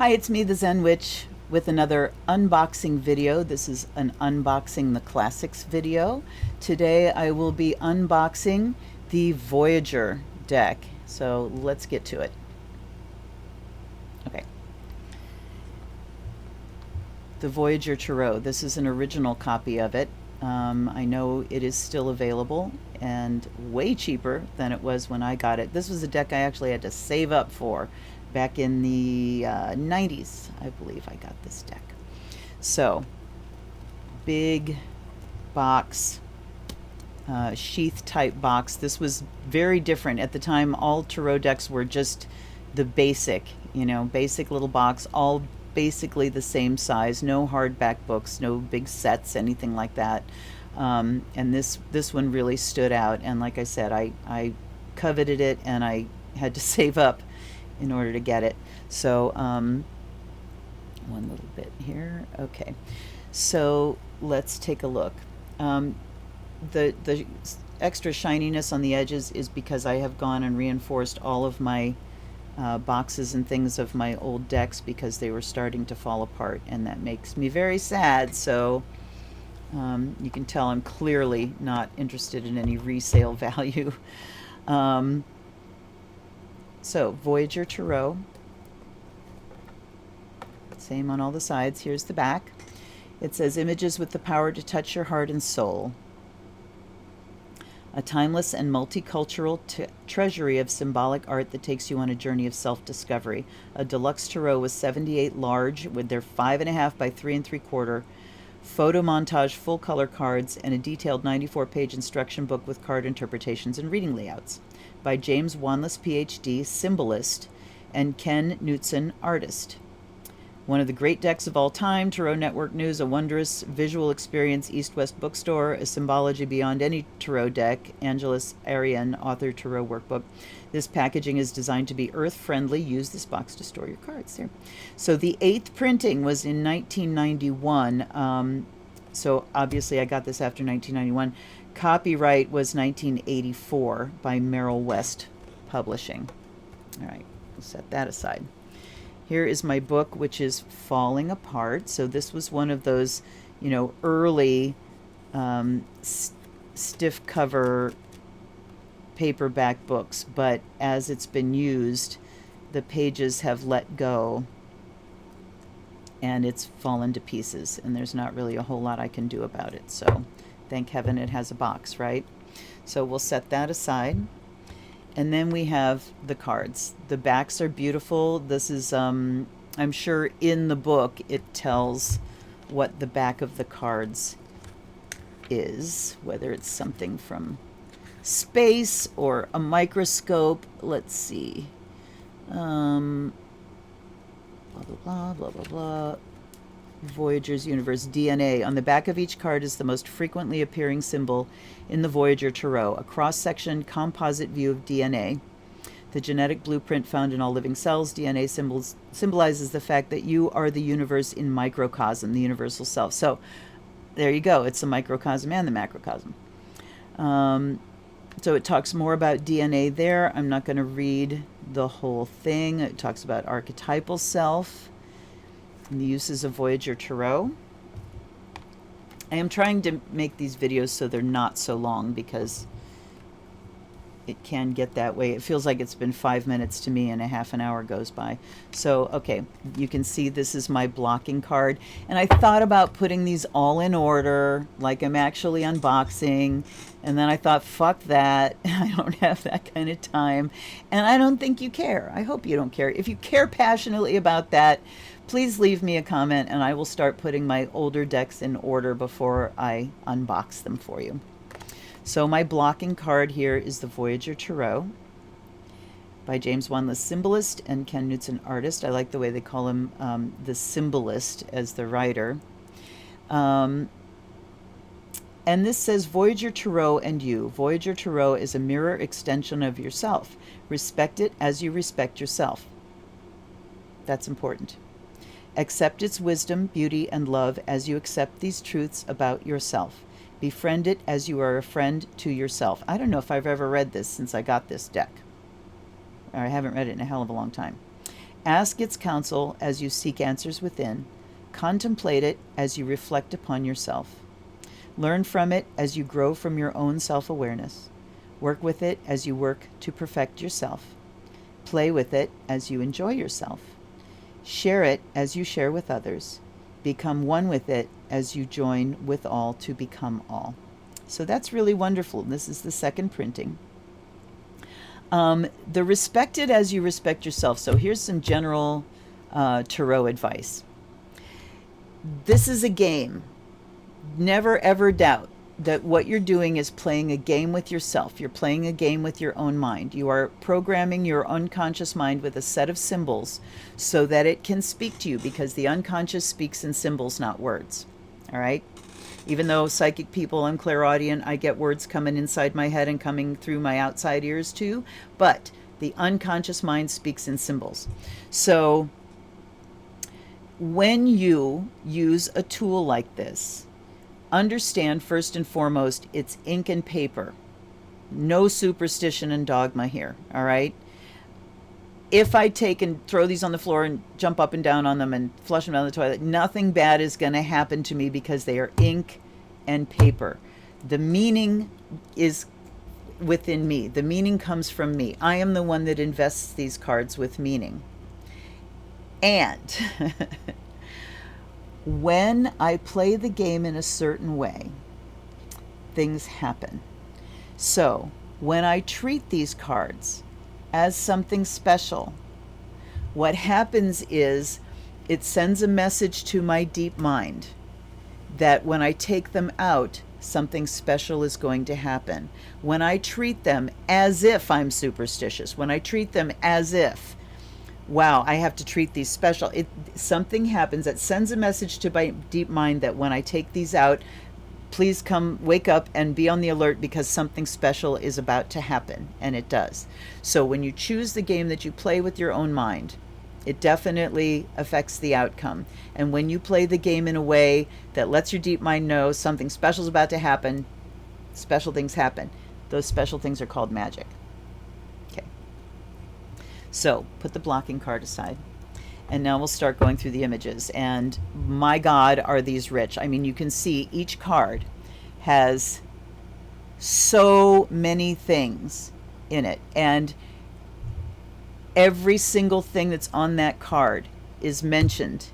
Hi, it's me, the Zen Witch, with another unboxing video. This is an Unboxing the Classics video. Today I will be unboxing the Voyager deck. So let's get to it. Okay. The Voyager Tarot. This is an original copy of it. I know it is still available and way cheaper than it was when I got it. This was a deck I actually had to save up for back in the 90s, I believe I got this deck. So, big box, sheath type box. This was very different. At the time, all tarot decks were just the basic, basic little box, all basically the same size, no hardback books, no big sets, anything like that. And this one really stood out. And like I said, I coveted it and I had to save up in order to get it. So one little bit here. Okay, so let's take a look. The extra shininess on the edges is because I have gone and reinforced all of my boxes and things of my old decks because they were starting to fall apart, and that makes me very sad. So you can tell I'm clearly not interested in any resale value. So Voyager Tarot, same on all the sides. Here's the back. It says, images with the power to touch your heart and soul. A timeless and multicultural treasury of symbolic art that takes you on a journey of self-discovery. A deluxe tarot with 78 large, with their 5.5 by 3 3/4 photo montage full color cards, and a detailed 94-page instruction book with card interpretations and reading layouts. By James Wanless, PhD, symbolist, and Ken Knutson, artist. One of the great decks of all time, Tarot Network News, a wondrous visual experience, East-West Bookstore, a symbology beyond any tarot deck, Angeles Arian, author, Tarot Workbook. This packaging is designed to be earth-friendly. Use this box to store your cards there. So the 8th printing was in 1991. So obviously I got this after 1991. Copyright was 1984 by Merrill-West Publishing. All right, we'll set that aside. Here is my book, which is falling apart. So this was one of those, early stiff cover paperback books, but as it's been used, the pages have let go and it's fallen to pieces, and there's not really a whole lot I can do about it. So thank heaven it has a box, right? So we'll set that aside. And then we have the cards. The backs are beautiful. This is, I'm sure in the book it tells what the back of the cards is, whether it's something from space or a microscope. Let's see. Blah, blah, blah, blah, blah, blah. Voyager's universe, DNA. On the back of each card is the most frequently appearing symbol in the Voyager Tarot, a cross-section composite view of DNA. The genetic blueprint found in all living cells. DNA symbolizes the fact that you are the universe in microcosm, the universal self. So there you go. It's the microcosm and the macrocosm. So it talks more about DNA there. I'm not going to read the whole thing. It talks about archetypal self and the uses of Voyager Tarot. I am trying to make these videos so they're not so long because it can get that way. It feels like it's been 5 minutes to me and a half an hour goes by. So, okay, you can see this is my blocking card. And I thought about putting these all in order, like I'm actually unboxing. And then I thought, fuck that. I don't have that kind of time. And I don't think you care. I hope you don't care. If you care passionately about that, please leave me a comment and I will start putting my older decks in order before I unbox them for you. So my blocking card here is the Voyager Tarot by James Wanless, symbolist, and Ken Knutson, artist. I like the way they call him the symbolist as the writer. And this says Voyager Tarot and you. Voyager Tarot is a mirror extension of yourself. Respect it as you respect yourself. That's important. Accept its wisdom, beauty, and love as you accept these truths about yourself. Befriend it as you are a friend to yourself. I don't know if I've ever read this since I got this deck. Or I haven't read it in a hell of a long time. Ask its counsel as you seek answers within. Contemplate it as you reflect upon yourself. Learn from it as you grow from your own self-awareness. Work with it as you work to perfect yourself. Play with it as you enjoy yourself. Share it as you share with others. Become one with it as you join with all to become all. So that's really wonderful. This is the second printing. The respect it as you respect yourself. So here's some general tarot advice. This is a game. Never ever doubt that what you're doing is playing a game with yourself. You're playing a game with your own mind. You are programming your unconscious mind with a set of symbols so that it can speak to you, because the unconscious speaks in symbols, not words. All right? Even though psychic people, I'm clairaudient, I get words coming inside my head and coming through my outside ears too, but the unconscious mind speaks in symbols. So when you use a tool like this, understand first and foremost, it's ink and paper. No superstition and dogma here, all right? If I take and throw these on the floor and jump up and down on them and flush them down the toilet, nothing bad is going to happen to me because they are ink and paper. The meaning is within me. The meaning comes from me. I am the one that invests these cards with meaning. And when I play the game in a certain way, things happen. So when I treat these cards as something special, what happens is it sends a message to my deep mind that when I take them out, something special is going to happen. When I treat them as if I'm superstitious, when I treat them as if, wow, I have to treat these special, something happens that sends a message to my deep mind that when I take these out, please come, wake up and be on the alert, because something special is about to happen, and it does. So when you choose the game that you play with your own mind, it definitely affects the outcome. And when you play the game in a way that lets your deep mind know something special is about to happen, special things happen. Those special things are called magic. Okay. So put the blocking card aside. And now we'll start going through the images. And my God, are these rich. I mean, you can see each card has so many things in it. And every single thing that's on that card is mentioned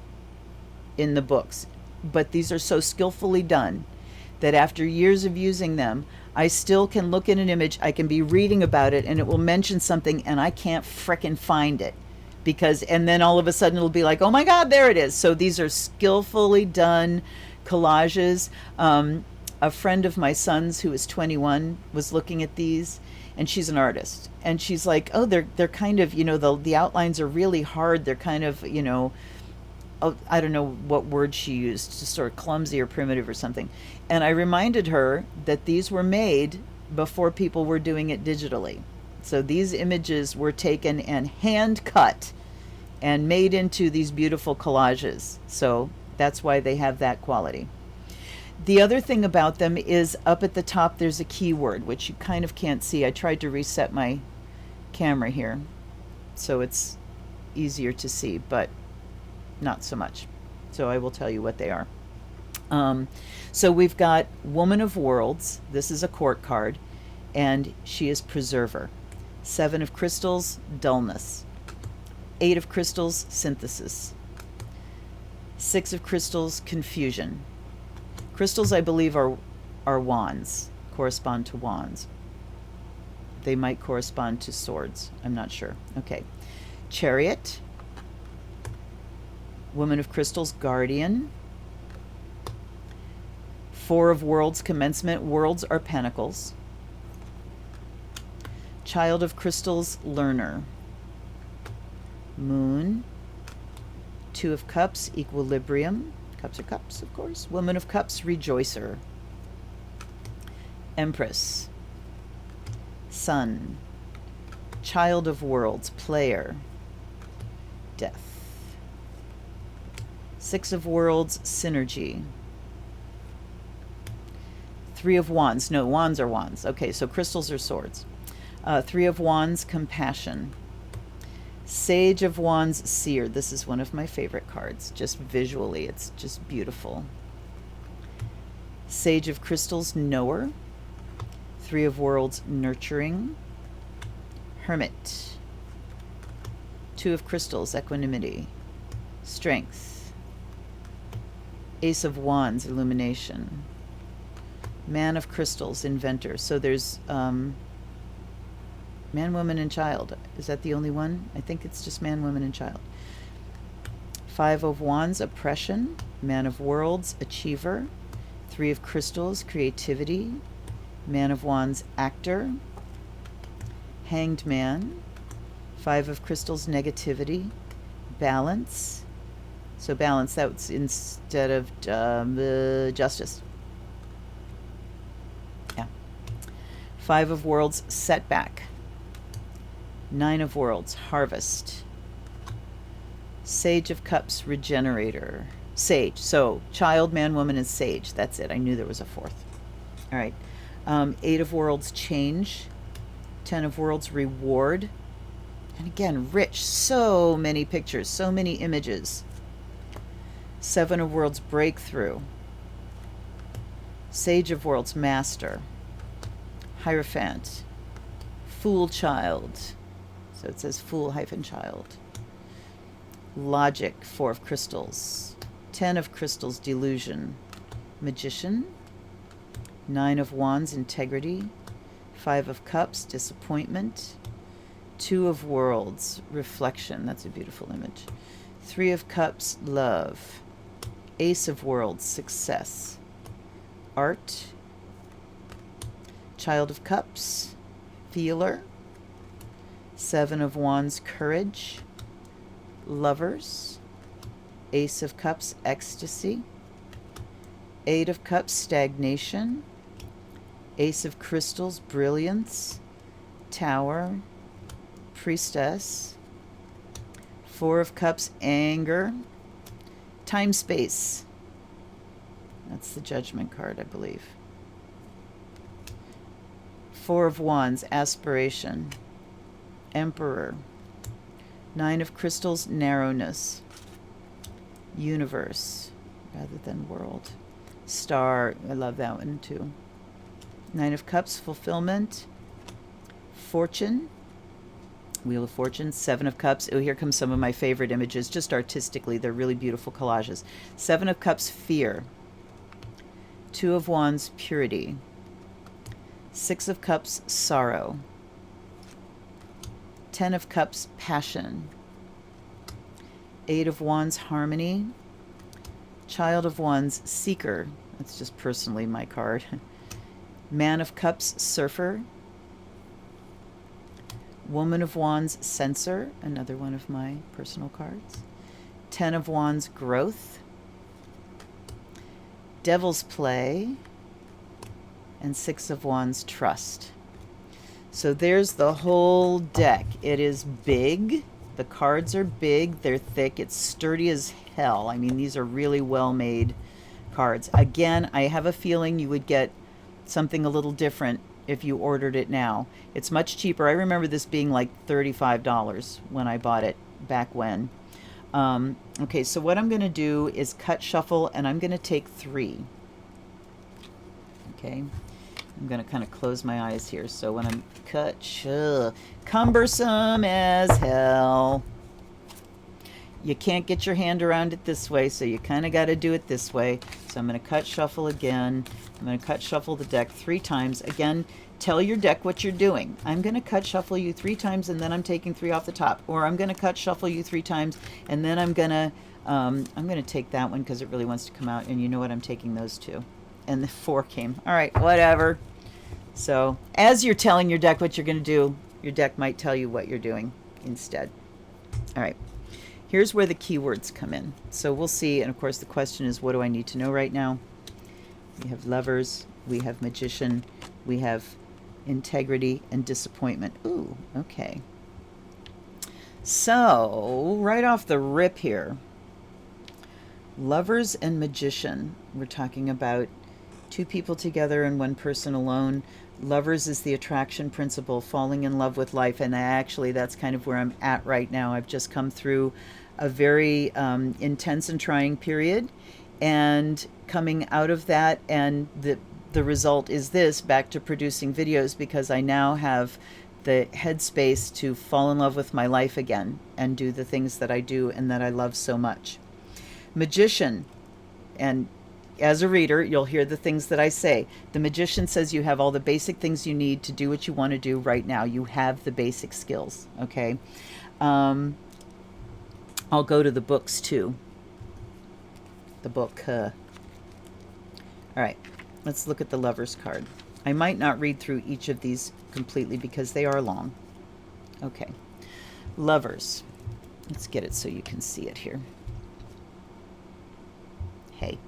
in the books. But these are so skillfully done that after years of using them, I still can look at an image, I can be reading about it, and it will mention something, and I can't frickin' find it. And then all of a sudden it'll be like, oh my God, there it is. So these are skillfully done collages. A friend of my son's who is 21 was looking at these, and she's an artist. And she's like, oh, they're kind of, the outlines are really hard. They're kind of, I don't know what word she used, just sort of clumsy or primitive or something. And I reminded her that these were made before people were doing it digitally. So these images were taken and hand cut and made into these beautiful collages. So that's why they have that quality. The other thing about them is up at the top there's a keyword, which you kind of can't see. I tried to reset my camera here so it's easier to see, but not so much. So I will tell you what they are. So we've got Woman of Worlds. This is a court card, and she is Preserver. 7 of Crystals, Dullness. 8 of Crystals, Synthesis. 6 of Crystals, Confusion. Crystals, I believe, are wands, correspond to wands. They might correspond to swords. I'm not sure. Okay. Chariot. Woman of Crystals, Guardian. 4 of Worlds, Commencement. Worlds are pentacles. Child of Crystals, Learner. Moon. 2 of Cups, Equilibrium. Cups are cups, of course. Woman of Cups, Rejoicer. Empress. Sun. Child of Worlds, Player. Death. 6 of Worlds, Synergy. 3 of Wands. No, wands are wands. Okay, so crystals are swords. 3 of Wands, Compassion. Sage of Wands, Seer. This is one of my favorite cards. Just visually, it's just beautiful. Sage of Crystals, Knower. Three of Worlds, Nurturing. Hermit. Two of Crystals, Equanimity. Strength. Ace of Wands, Illumination. Man of Crystals, Inventor. So there's man, woman, and child. Is that the only one? I think it's just man, woman, and child. Five of Wands, Oppression. Man of Worlds, Achiever. Three of Crystals, Creativity. Man of Wands, Actor. Hanged Man. Five of Crystals, Negativity. Balance. So balance, that's instead of Justice. Yeah. Five of Worlds, Setback. Nine of Worlds, Harvest. Sage of Cups, Regenerator. Sage. So child, man, woman, and sage. That's it. I knew there was a fourth. All right. Eight of Worlds, Change. 10 of Worlds, Reward. And again, rich. So many pictures. So many images. 7 of Worlds, Breakthrough. Sage of Worlds, Master. Hierophant. Fool Child. So it says Fool-Child. Logic, 4 of Crystals. 10 of Crystals, Delusion. Magician. 9 of Wands, Integrity. 5 of Cups, Disappointment. 2 of Worlds, Reflection. That's a beautiful image. 3 of Cups, Love. Ace of Worlds, Success. Art. Child of Cups, Feeler. 7 of Wands, Courage. Lovers. Ace of Cups, Ecstasy. 8 of Cups, Stagnation. Ace of Crystals, Brilliance. Tower. Priestess. 4 of Cups, Anger. Time Space. That's the Judgment card, I believe. 4 of Wands, Aspiration. Emperor. 9 of Crystals, Narrowness. Universe rather than World. Star. I love that one too. 9 of Cups, Fulfillment. Fortune. Wheel of Fortune. 7 of Cups. Oh, here comes some of my favorite images, just artistically. They're really beautiful collages. 7 of Cups, Fear. 2 of Wands, Purity. 6 of Cups, Sorrow. 10 of Cups, Passion. 8 of Wands, Harmony. Child of Wands, Seeker. That's just personally my card. Man of Cups, Surfer. Woman of Wands, Censor. Another one of my personal cards. 10 of Wands, Growth. Devil's Play. And 6 of Wands, Trust. So there's the whole deck. It is big. The cards are big. They're thick. It's sturdy as hell. I mean, these are really well-made cards. Again, I have a feeling you would get something a little different if you ordered it now. It's much cheaper. I remember this being like $35 when I bought it back when. Okay, so what I'm going to do is cut, shuffle, and I'm going to take 3. Okay. I'm going to kind of close my eyes here. So when I'm cumbersome as hell. You can't get your hand around it this way, so you kind of got to do it this way. So I'm going to cut, shuffle again. I'm going to cut, shuffle the deck 3 times. Again, tell your deck what you're doing. I'm going to cut, shuffle you 3 times, and then I'm taking 3 off the top. Or I'm going to cut, shuffle you 3 times, and then I'm going to take that one because it really wants to come out. And you know what? I'm taking those 2. And the 4 came. All right, whatever. So as you're telling your deck what you're going to do, your deck might tell you what you're doing instead. All right. Here's where the keywords come in. So we'll see. And of course, the question is, what do I need to know right now? We have Lovers. We have Magician. We have Integrity and Disappointment. Ooh, okay. So right off the rip here, Lovers and Magician. We're talking about 2 people together and 1 person alone. Lovers is the attraction principle, falling in love with life. And actually, that's kind of where I'm at right now. I've just come through a very intense and trying period, and coming out of that, and the result is this, back to producing videos, because I now have the headspace to fall in love with my life again and do the things that I do and that I love so much. Magician, and as a reader, you'll hear the things that I say. The Magician says you have all the basic things you need to do what you want to do right now. You have the basic skills, okay? I'll go to the books too. The book. All right, let's look at the Lover's card. I might not read through each of these completely because they are long. Okay, Lovers. Let's get it so you can see it here. Hey.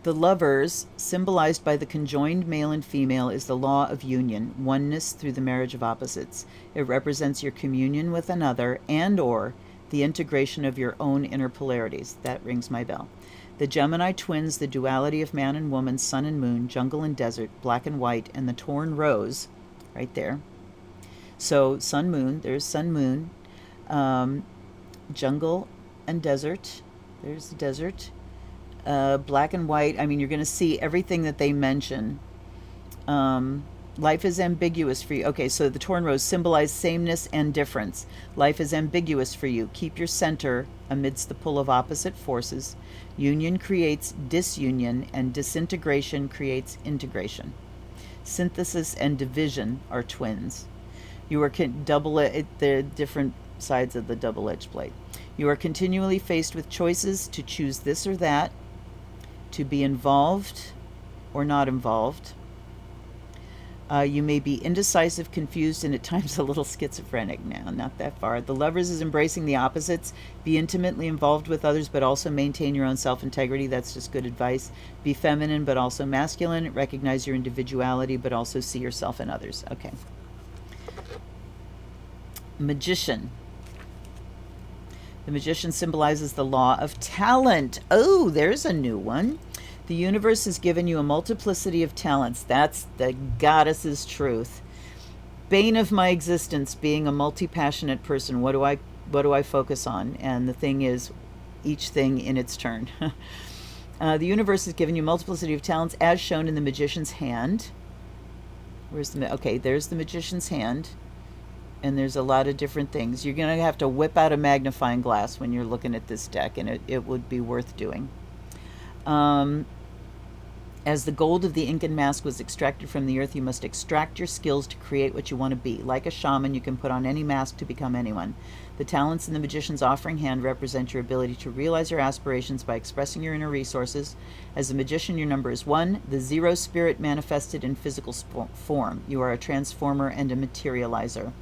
The Lovers, symbolized by the conjoined male and female, is the law of union, oneness through the marriage of opposites. It represents your communion with another and or the integration of your own inner polarities. That rings my bell. The Gemini twins, the duality of man and woman, sun and moon, jungle and desert, black and white, and the torn rose, right there. So sun, moon, there's sun, moon, jungle and desert, there's the desert. Black and white, I mean, you're going to see everything that they mention. Life is ambiguous for you. Okay, so the torn rose symbolizes sameness and difference. Life is ambiguous for you. Keep your center amidst the pull of opposite forces. Union creates disunion, and disintegration creates integration. Synthesis and division are twins. You are they're different sides of the double-edged blade. You are continually faced with choices to choose this or that, to be involved or not involved. You may be indecisive, confused, and at times a little schizophrenic. Now, not that far. The Lovers is embracing the opposites. Be intimately involved with others, but also maintain your own self-integrity. That's just good advice. Be feminine, but also masculine. Recognize your individuality, but also see yourself in others. Okay. Magician. The Magician symbolizes the law of talent. Oh, there's a new one. The universe has given you a multiplicity of talents. That's the goddess's truth. Bane of my existence, being a multi-passionate person. What do I focus on? And the thing is, each thing in its turn. The universe has given you a multiplicity of talents, as shown in the Magician's hand. Okay, there's the Magician's hand. And there's a lot of different things. You're going to have to whip out a magnifying glass when you're looking at this deck, and it would be worth doing. As the gold of the Incan mask was extracted from the earth, you must extract your skills to create what you want to be. Like a shaman, you can put on any mask to become anyone. The talents in the Magician's offering hand represent your ability to realize your aspirations by expressing your inner resources. As a magician, your number is 1, the zero spirit manifested in physical form. You are a transformer and a materializer.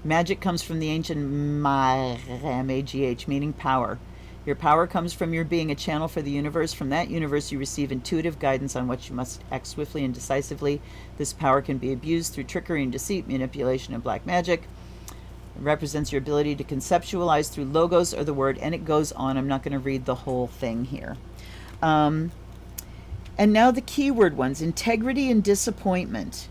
Magic comes from the ancient M-A-G-H, meaning power. Your power comes from your being a channel for the universe. From that universe, you receive intuitive guidance on what you must act swiftly and decisively. This power can be abused through trickery and deceit, manipulation, and black magic. It represents your ability to conceptualize through logos or the word, and it goes on. I'm not going to read the whole thing here. And now the keyword ones, integrity and disappointment.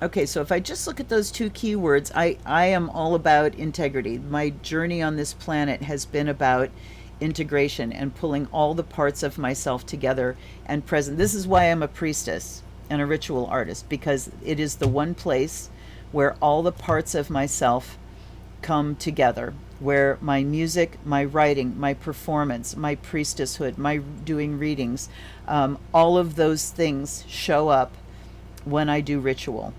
Okay, so if I just look at those two keywords, I am all about integrity. My journey on this planet has been about integration and pulling all the parts of myself together and present. This is why I'm a priestess and a ritual artist, because it is the one place where all the parts of myself come together, where my music, my writing, my performance, my priestesshood, my doing readings, all of those things show up when I do ritual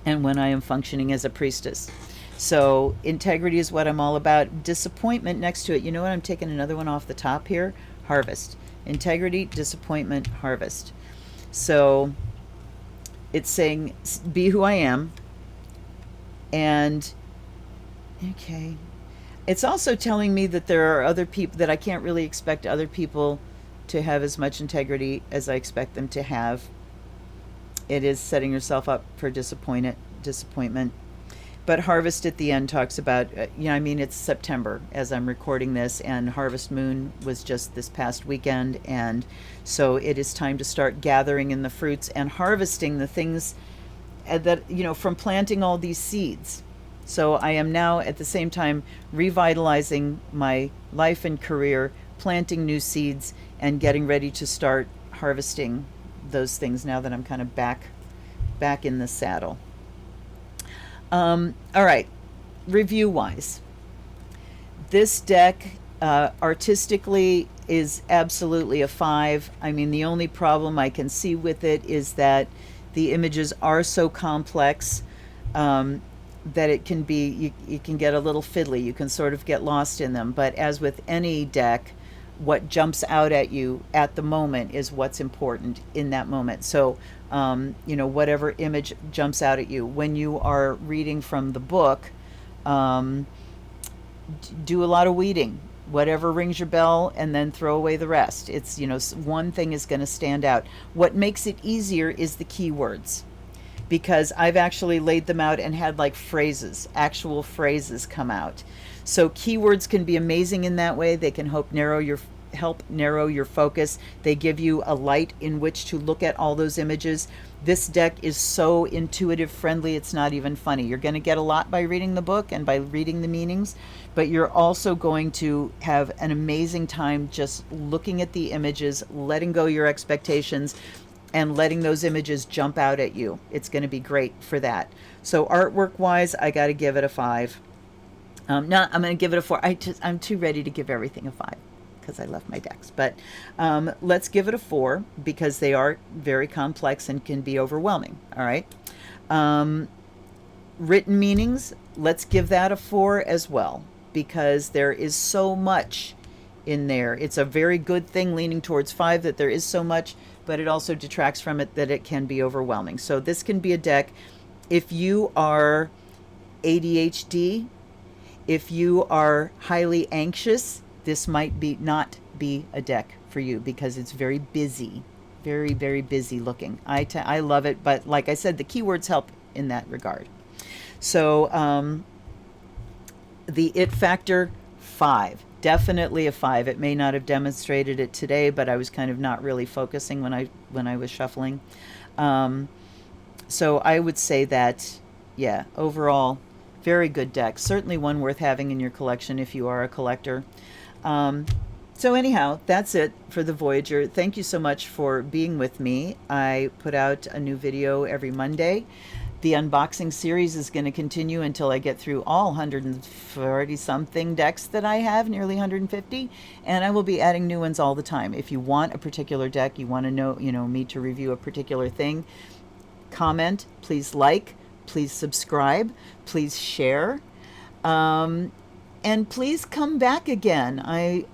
and when I am functioning as a priestess. So integrity is what I'm all about. Disappointment next to it. You know what? I'm taking another one off the top here. Harvest. Integrity, disappointment, harvest. So it's saying, be who I am. And, okay. It's also telling me that there are other people, that I can't really expect other people to have as much integrity as I expect them to have. It is setting yourself up for disappointment. But harvest at the end talks about, I mean, it's September as I'm recording this, and harvest moon was just this past weekend. And so it is time to start gathering in the fruits and harvesting the things that, from planting all these seeds. So I am now at the same time revitalizing my life and career, planting new seeds, and getting ready to start harvesting those things now that I'm kind of back in the saddle. All right, review wise, this deck artistically is absolutely a 5. I mean, the only problem I can see with it is that the images are so complex that it can be, you can get a little fiddly. You can sort of get lost in them. But as with any deck, what jumps out at you at the moment is what's important in that moment. So, whatever image jumps out at you. When you are reading from the book, do a lot of weeding. Whatever rings your bell, and then throw away the rest. It's, one thing is going to stand out. What makes it easier is the keywords, because I've actually laid them out and had like phrases, actual phrases come out. So keywords can be amazing in that way. They can help narrow your focus. They give you a light in which to look at all those images. This deck is so intuitive friendly, it's not even funny. You're going to get a lot by reading the book and by reading the meanings, but you're also going to have an amazing time just looking at the images, letting go your expectations, and letting those images jump out at you. It's going to be great for that. So artwork wise, I got to give it a 5. I'm going to give it a 4. I'm too ready to give everything a 5 because I love my decks. But let's give it a 4 because they are very complex and can be overwhelming. All right. Written meanings, let's give that a 4 as well because there is so much in there. It's a very good thing leaning towards 5 that there is so much, but it also detracts from it that it can be overwhelming. So this can be a deck if you are ADHD. If you are highly anxious, this might not be a deck for you because it's very busy, very, very busy looking. I love it, but like I said, the keywords help in that regard. So the it factor, 5. Definitely a 5. It may not have demonstrated it today, but I was kind of not really focusing when I was shuffling. So I would say that, yeah, overall, very good deck. Certainly one worth having in your collection if you are a collector. So anyhow, that's it for the Voyager. Thank you so much for being with me. I put out a new video every Monday. The unboxing series is going to continue until I get through all 140 something decks that I have, nearly 150, and I will be adding new ones all the time. If you want a particular deck, you want to know, me to review a particular thing, comment, please like, please subscribe, please share, and please come back again. I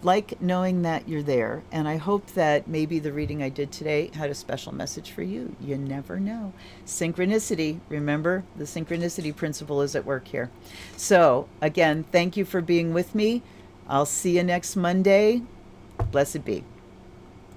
like knowing that you're there, and I hope that maybe the reading I did today had a special message for you. You never know. Synchronicity, remember, the synchronicity principle is at work here. So again, thank you for being with me. I'll see you next Monday. Blessed be.